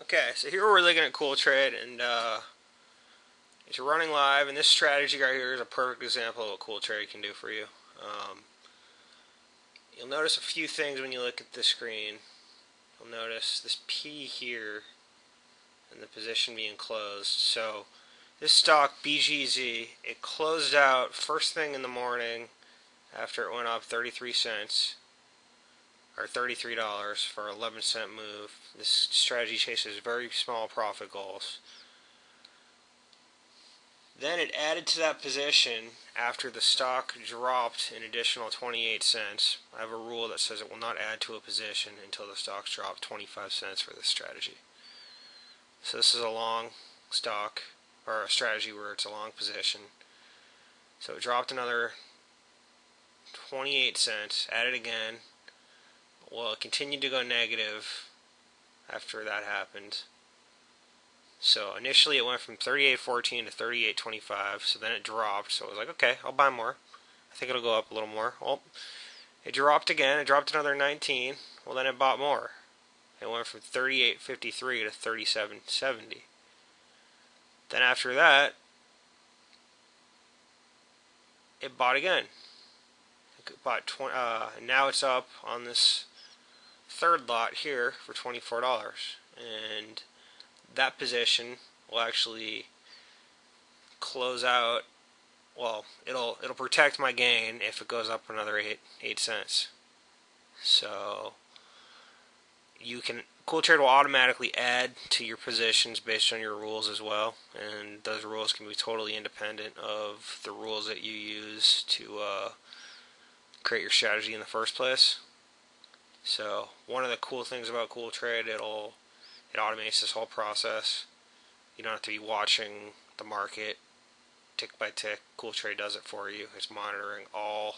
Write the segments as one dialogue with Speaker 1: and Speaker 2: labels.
Speaker 1: Okay, so here we're looking at CoolTrade, and it's running live, and this strategy right here is a perfect example of what CoolTrade can do for you. You'll notice a few things when you look at the screen. You'll notice this P here and the position being closed. So this stock, BGZ, it closed out first thing in the morning after it went up 33 cents. Or $33 for an 11-cent move. This strategy chases very small profit goals. Then it added to that position after the stock dropped an additional 28 cents. I have a rule that says it will not add to a position until the stock's dropped 25 cents for this strategy. So this is a long stock, or a strategy where it's a long position. So it dropped another 28 cents, added again. Well, it continued to go negative after that happened. So initially it went from 38.14 to 38.25, so then it dropped. So it was like, okay, I'll buy more. I think it'll go up a little more. Well, it dropped again. It dropped another 19. Well, then it bought more. It went from 38.53 to 37.70. Then after that, it bought again. It bought now it's up on this third lot here for $24, and that position will actually close out. Well, it'll protect my gain if it goes up another 8 cents. So CoolTrade will automatically add to your positions based on your rules as well, and those rules can be totally independent of the rules that you use to create your strategy in the first place. So one of the cool things about CoolTrade, it automates this whole process. You don't have to be watching the market tick by tick. CoolTrade does it for you. It's monitoring all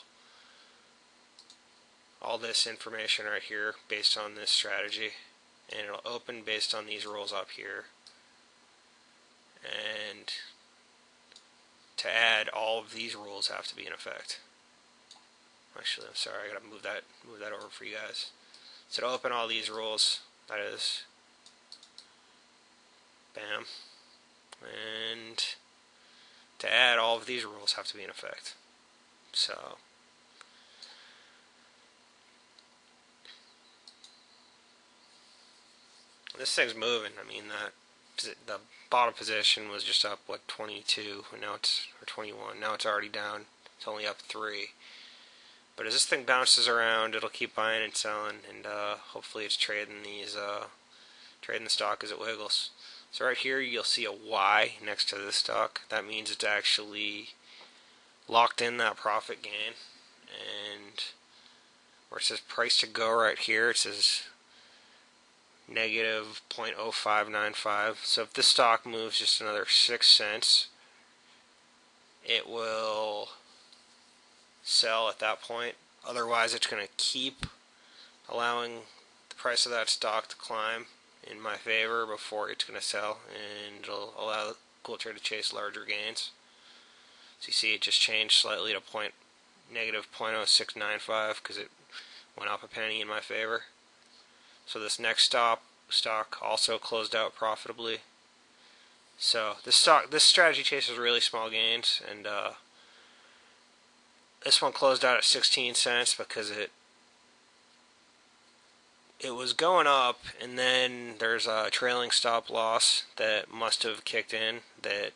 Speaker 1: this information right here based on this strategy, and it'll open based on these rules up here. And to add, all of these rules have to be in effect. Actually, I'm sorry, I gotta move that over for you guys. So to open all these rules, that is, bam, and to add, all of these rules have to be in effect. So this thing's moving. I mean, the bottom position was just up like 22, and now it's, or 21. Now it's already down. It's only up 3. But as this thing bounces around, it'll keep buying and selling, and hopefully it's trading the stock as it wiggles. So right here you'll see a Y next to this stock. That means it's actually locked in that profit gain. And where it says price to go right here, it says negative 0.0595. So if this stock moves just another 6 cents, it will sell at that point. Otherwise, it's going to keep allowing the price of that stock to climb in my favor before it's going to sell, and it'll allow CoolTrade to chase larger gains. So you see it just changed slightly to negative 0.0695 because it went up a penny in my favor. So this next stock also closed out profitably. So this strategy chases really small gains, and this one closed out at 16 cents because it was going up, and then there's a trailing stop loss that must have kicked in that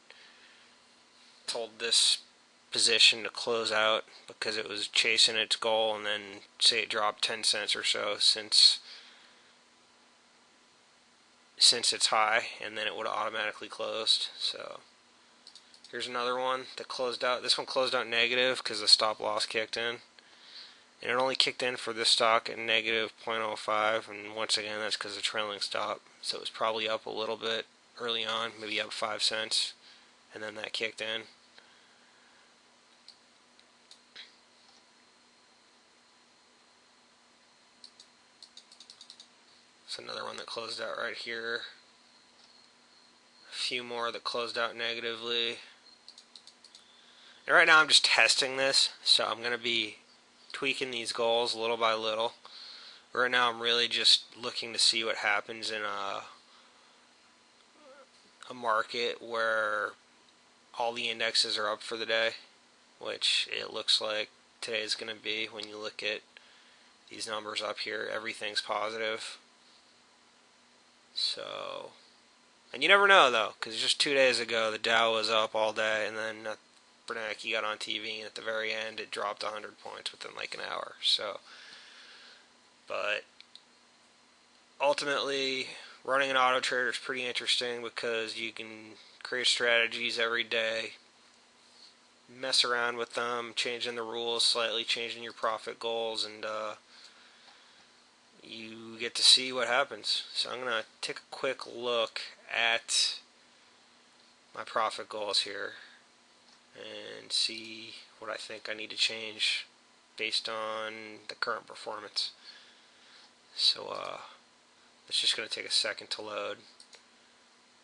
Speaker 1: told this position to close out because it was chasing its goal, and then say it dropped 10 cents or so since its high, and then it would have automatically closed. So here's another one that closed out. This one closed out negative because the stop loss kicked in. And it only kicked in for this stock at negative 0.05. And once again, that's because of trailing stop. So it was probably up a little bit early on, maybe up 5 cents. And then that kicked in. It's another one that closed out right here. A few more that closed out negatively. And right now I'm just testing this, so I'm going to be tweaking these goals little by little. Right now I'm really just looking to see what happens in a market where all the indexes are up for the day, which it looks like today is going to be. When you look at these numbers up here, everything's positive. So, and you never know though, because just 2 days ago the Dow was up all day, and then Bernanke got on TV, and at the very end it dropped 100 points within like an hour. So, but ultimately, running an auto trader is pretty interesting because you can create strategies every day, mess around with them, changing the rules slightly, changing your profit goals, and you get to see what happens. So I'm going to take a quick look at my profit goals here and see what I think I need to change based on the current performance. So it's just going to take a second to load.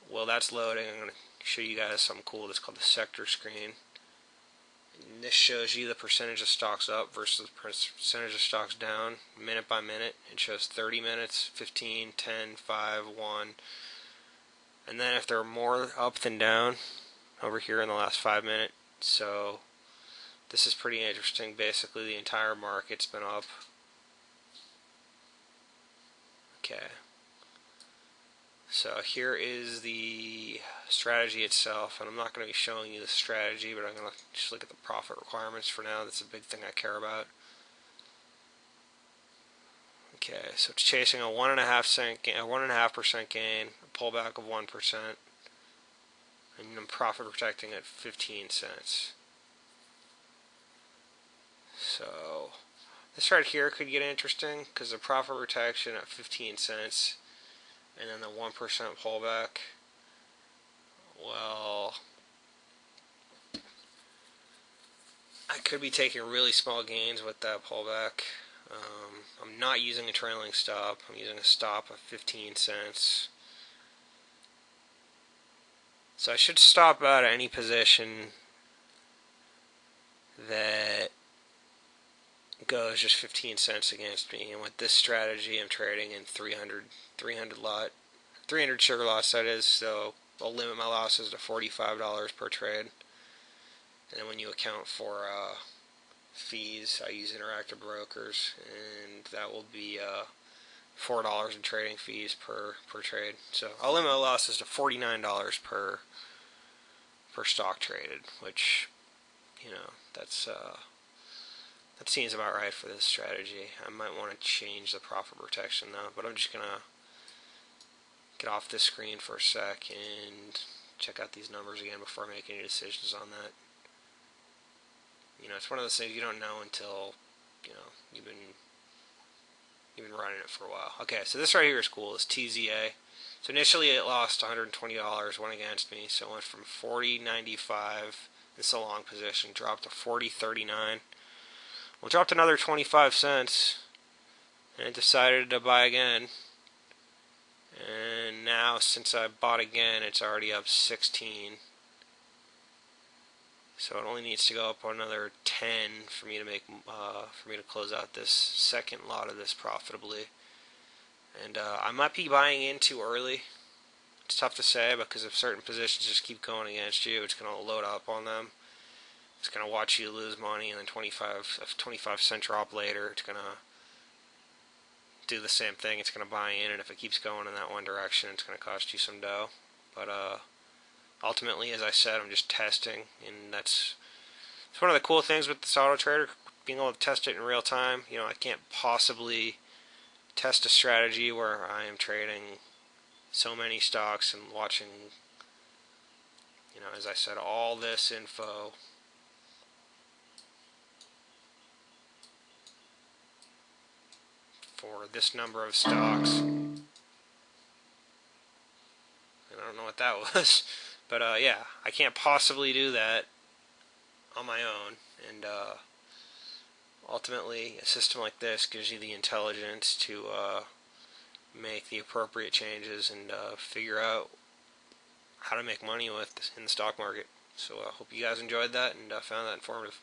Speaker 1: While that's loading, I'm going to show you guys something cool that's called the sector screen. And this shows you the percentage of stocks up versus the percentage of stocks down, minute by minute. It shows 30 minutes, 15, 10, 5, 1. And then if there are more up than down, over here in the last 5 minutes. So this is pretty interesting. Basically, the entire market's been up. Okay. So here is the strategy itself, and I'm not going to be showing you the strategy, but I'm going to just look at the profit requirements for now. That's a big thing I care about. Okay, so it's chasing a 1.5% gain, a pullback of 1%, and I'm profit protecting at 15 cents. So this right here could get interesting because the profit protection at 15 cents. And then the 1% pullback, well, I could be taking really small gains with that pullback. I'm not using a trailing stop. I'm using a stop of 15 cents. So I should stop out at any position that goes just 15 cents against me. And with this strategy, I'm trading in 300 sugar lots, that is, so I'll limit my losses to $45 per trade. And then when you account for fees, I use Interactive Brokers, and that will be $4 in trading fees per trade. So I'll limit my losses to $49 per stock traded, which, you know, that seems about right for this strategy. I might want to change the profit protection though, but I'm just gonna get off this screen for a sec and check out these numbers again before I make any decisions on that. You know, it's one of those things you don't know until, you know, you've been running it for a while. Okay, so this right here is cool. This TZA. So initially it lost $120, went against me, so it went from 40.95. It's a long position, dropped to 40.39. Well, it dropped another 25 cents, and it decided to buy again. And now, since I bought again, it's already up 16. So it only needs to go up another 10 for me to close out this second lot of this profitably. And I might be buying in too early. It's tough to say because if certain positions just keep going against you, it's going to load up on them. It's going to watch you lose money, and then 25 cent drop later, it's going to do the same thing. It's going to buy in, and if it keeps going in that one direction, it's going to cost you some dough. But ultimately, as I said, I'm just testing, and it's one of the cool things with this auto trader, being able to test it in real time. You know, I can't possibly test a strategy where I am trading so many stocks and watching, you know, as I said, all this info for this number of stocks. And I don't know what that was, but yeah, I can't possibly do that on my own. And ultimately, a system like this gives you the intelligence to make the appropriate changes and figure out how to make money with in the stock market. So I hope you guys enjoyed that and found that informative.